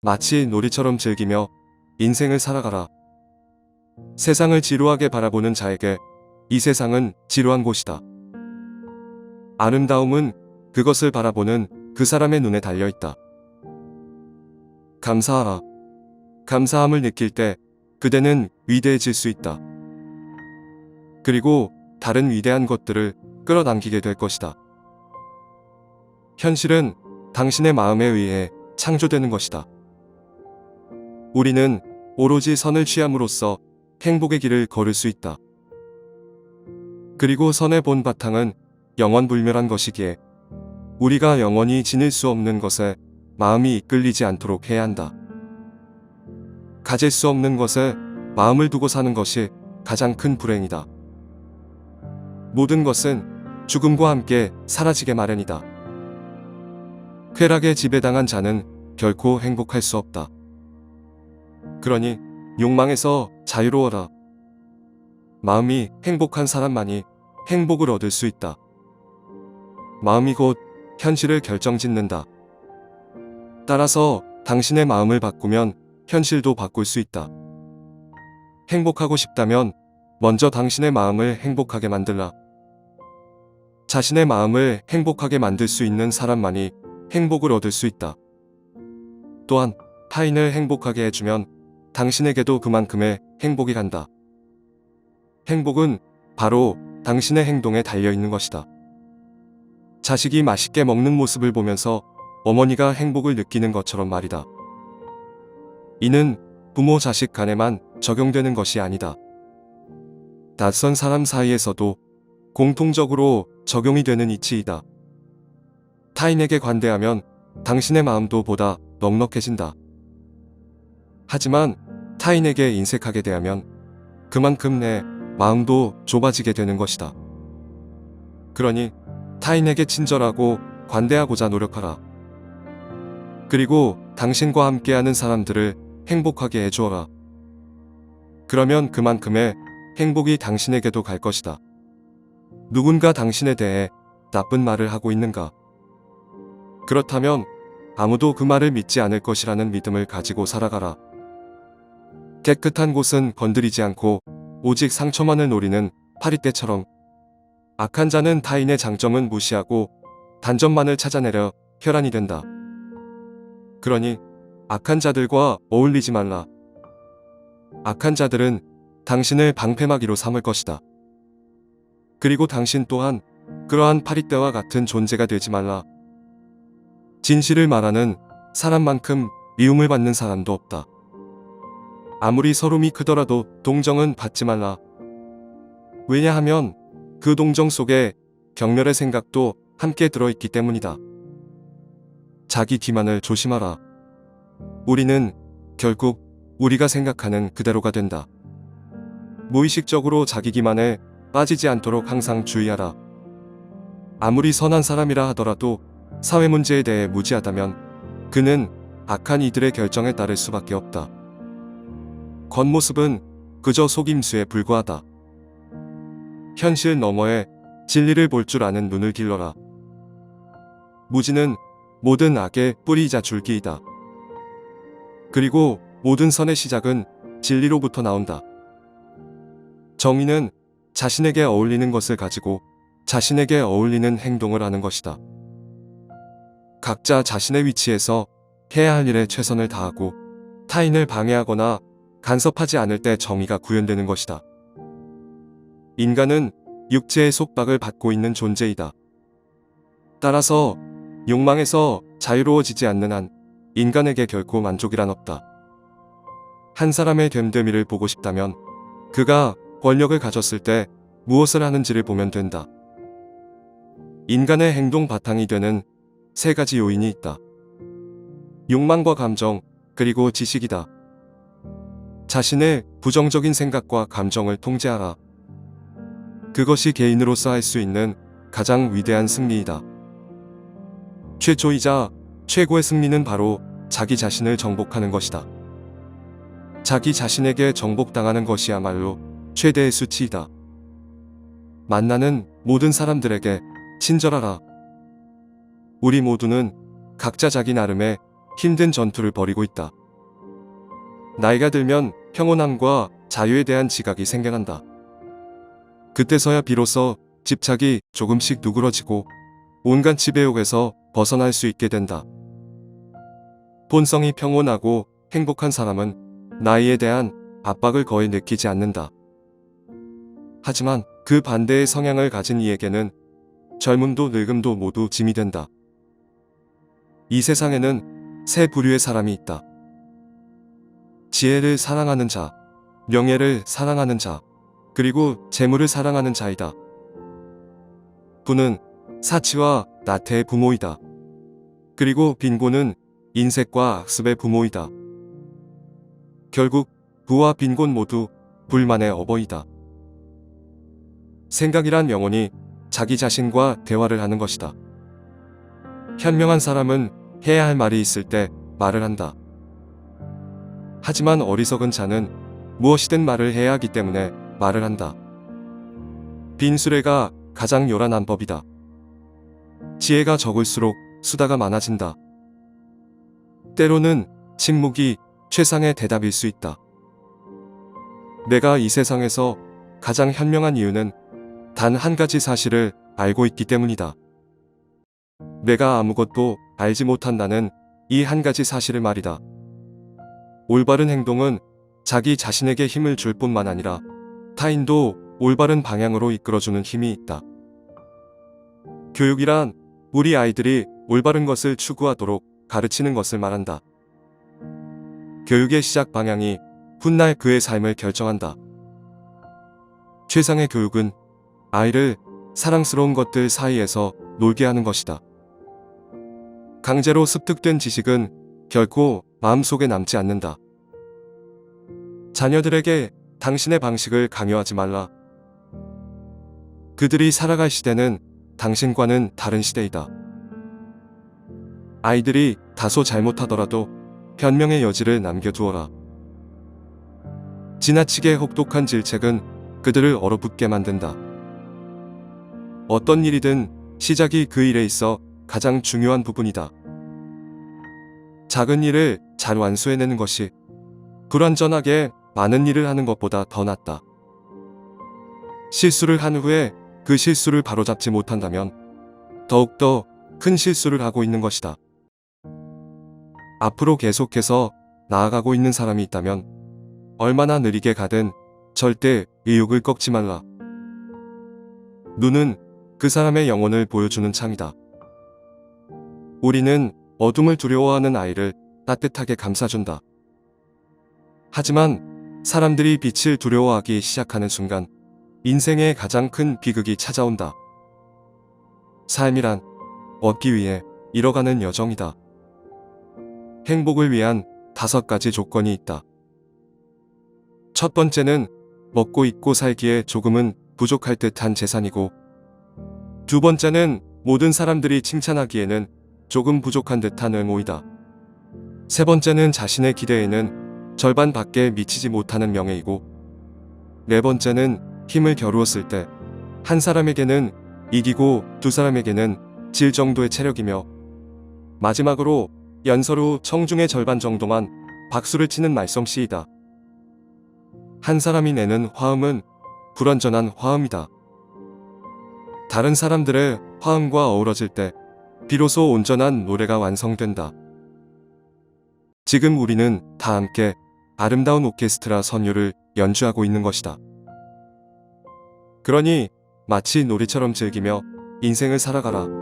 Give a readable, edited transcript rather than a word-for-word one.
마치 놀이처럼 즐기며 인생을 살아가라. 세상을 지루하게 바라보는 자에게 이 세상은 지루한 곳이다. 아름다움은 그것을 바라보는 그 사람의 눈에 달려 있다. 감사하라. 감사함을 느낄 때 그대는 위대해질 수 있다. 그리고 다른 위대한 것들을 끌어당기게 될 것이다. 현실은 당신의 마음에 의해 창조되는 것이다. 우리는 오로지 선을 취함으로써 행복의 길을 걸을 수 있다. 그리고 선의 본 바탕은 영원불멸한 것이기에 우리가 영원히 지닐 수 없는 것에 마음이 이끌리지 않도록 해야 한다. 가질 수 없는 것에 마음을 두고 사는 것이 가장 큰 불행이다. 모든 것은 죽음과 함께 사라지게 마련이다. 쾌락에 지배당한 자는 결코 행복할 수 없다. 그러니 욕망에서 자유로워라. 마음이 행복한 사람만이 행복을 얻을 수 있다. 마음이 곧 현실을 결정짓는다. 따라서 당신의 마음을 바꾸면 현실도 바꿀 수 있다. 행복하고 싶다면 먼저 당신의 마음을 행복하게 만들라. 자신의 마음을 행복하게 만들 수 있는 사람만이 행복을 얻을 수 있다. 또한 타인을 행복하게 해주면 당신에게도 그만큼의 행복이 간다. 행복은 바로 당신의 행동에 달려있는 것이다. 자식이 맛있게 먹는 모습을 보면서 어머니가 행복을 느끼는 것처럼 말이다. 이는 부모 자식 간에만 적용되는 것이 아니다. 낯선 사람 사이에서도 공통적으로 적용이 되는 이치이다. 타인에게 관대하면 당신의 마음도 보다 넉넉해진다. 하지만 타인에게 인색하게 대하면 그만큼 내 마음도 좁아지게 되는 것이다. 그러니 타인에게 친절하고 관대하고자 노력하라. 그리고 당신과 함께하는 사람들을 행복하게 해주어라. 그러면 그만큼의 행복이 당신에게도 갈 것이다. 누군가 당신에 대해 나쁜 말을 하고 있는가? 그렇다면 아무도 그 말을 믿지 않을 것이라는 믿음을 가지고 살아가라. 깨끗한 곳은 건드리지 않고 오직 상처만을 노리는 파리떼처럼 악한 자는 타인의 장점은 무시하고 단점만을 찾아내려 혈안이 된다. 그러니 악한 자들과 어울리지 말라. 악한 자들은 당신을 방패막이로 삼을 것이다. 그리고 당신 또한 그러한 파리떼와 같은 존재가 되지 말라. 진실을 말하는 사람만큼 미움을 받는 사람도 없다. 아무리 서름이 크더라도 동정은 받지 말라. 왜냐하면 그 동정 속에 경멸의 생각도 함께 들어있기 때문이다. 자기 기만을 조심하라. 우리는 결국 우리가 생각하는 그대로가 된다. 무의식적으로 자기 기만에 빠지지 않도록 항상 주의하라. 아무리 선한 사람이라 하더라도 사회 문제에 대해 무지하다면 그는 악한 이들의 결정에 따를 수밖에 없다. 겉모습은 그저 속임수에 불과하다. 현실 너머에 진리를 볼 줄 아는 눈을 길러라. 무지는 모든 악의 뿌리이자 줄기이다. 그리고 모든 선의 시작은 진리로부터 나온다. 정의는 자신에게 어울리는 것을 가지고 자신에게 어울리는 행동을 하는 것이다. 각자 자신의 위치에서 해야 할 일에 최선을 다하고 타인을 방해하거나 간섭하지 않을 때 정의가 구현되는 것이다. 인간은 육체의 속박을 받고 있는 존재이다. 따라서 욕망에서 자유로워지지 않는 한 인간에게 결코 만족이란 없다. 한 사람의 됨됨이를 보고 싶다면 그가 권력을 가졌을 때 무엇을 하는지를 보면 된다. 인간의 행동 바탕이 되는 세 가지 요인이 있다. 욕망과 감정, 그리고 지식이다. 자신의 부정적인 생각과 감정을 통제하라. 그것이 개인으로서 할 수 있는 가장 위대한 승리이다. 최초이자 최고의 승리는 바로 자기 자신을 정복하는 것이다. 자기 자신에게 정복당하는 것이야말로 최대의 수치이다. 만나는 모든 사람들에게 친절하라. 우리 모두는 각자 자기 나름의 힘든 전투를 벌이고 있다. 나이가 들면 평온함과 자유에 대한 지각이 생겨난다. 그때서야 비로소 집착이 조금씩 누그러지고 온갖 지배욕에서 벗어날 수 있게 된다. 본성이 평온하고 행복한 사람은 나이에 대한 압박을 거의 느끼지 않는다. 하지만 그 반대의 성향을 가진 이에게는 젊음도 늙음도 모두 짐이 된다. 이 세상에는 세 부류의 사람이 있다. 지혜를 사랑하는 자, 명예를 사랑하는 자, 그리고 재물을 사랑하는 자이다. 부는 사치와 나태의 부모이다. 그리고 빈곤은 인색과 악습의 부모이다. 결국 부와 빈곤 모두 불만의 어버이다. 생각이란 영혼이 자기 자신과 대화를 하는 것이다. 현명한 사람은 해야 할 말이 있을 때 말을 한다. 하지만 어리석은 자는 무엇이든 말을 해야 하기 때문에 말을 한다. 빈수레가 가장 요란한 법이다. 지혜가 적을수록 수다가 많아진다. 때로는 침묵이 최상의 대답일 수 있다. 내가 이 세상에서 가장 현명한 이유는 단 한 가지 사실을 알고 있기 때문이다. 내가 아무것도 알지 못한다는 이 한 가지 사실을 말이다. 올바른 행동은 자기 자신에게 힘을 줄 뿐만 아니라 타인도 올바른 방향으로 이끌어주는 힘이 있다. 교육이란 우리 아이들이 올바른 것을 추구하도록 가르치는 것을 말한다. 교육의 시작 방향이 훗날 그의 삶을 결정한다. 최상의 교육은 아이를 사랑스러운 것들 사이에서 놀게 하는 것이다. 강제로 습득된 지식은 결코 마음속에 남지 않는다. 자녀들에게 당신의 방식을 강요하지 말라. 그들이 살아갈 시대는 당신과는 다른 시대이다. 아이들이 다소 잘못하더라도 변명의 여지를 남겨두어라. 지나치게 혹독한 질책은 그들을 얼어붙게 만든다. 어떤 일이든 시작이 그 일에 있어 가장 중요한 부분이다. 작은 일을 잘 완수해내는 것이 불완전하게 많은 일을 하는 것보다 더 낫다. 실수를 한 후에 그 실수를 바로잡지 못한다면 더욱더 큰 실수를 하고 있는 것이다. 앞으로 계속해서 나아가고 있는 사람이 있다면 얼마나 느리게 가든 절대 의욕을 꺾지 말라. 눈은 그 사람의 영혼을 보여주는 창이다. 우리는 어둠을 두려워하는 아이를 따뜻하게 감싸준다. 하지만 사람들이 빛을 두려워하기 시작하는 순간 인생의 가장 큰 비극이 찾아온다. 삶이란 얻기 위해 잃어가는 여정이다. 행복을 위한 5가지 조건이 있다. 첫 번째는 먹고 입고 살기에 조금은 부족할 듯한 재산이고, 두 번째는 모든 사람들이 칭찬하기에는 조금 부족한 듯한 외모이다. 세 번째는 자신의 기대에는 절반밖에 미치지 못하는 명예이고, 네 번째는 힘을 겨루었을 때 한 사람에게는 이기고 두 사람에게는 질 정도의 체력이며, 마지막으로 연설 후 청중의 절반 정도만 박수를 치는 말솜씨이다. 한 사람이 내는 화음은 불완전한 화음이다. 다른 사람들의 화음과 어우러질 때 비로소 온전한 노래가 완성된다. 지금 우리는 다 함께 아름다운 오케스트라 선율을 연주하고 있는 것이다. 그러니 마치 놀이처럼 즐기며 인생을 살아가라.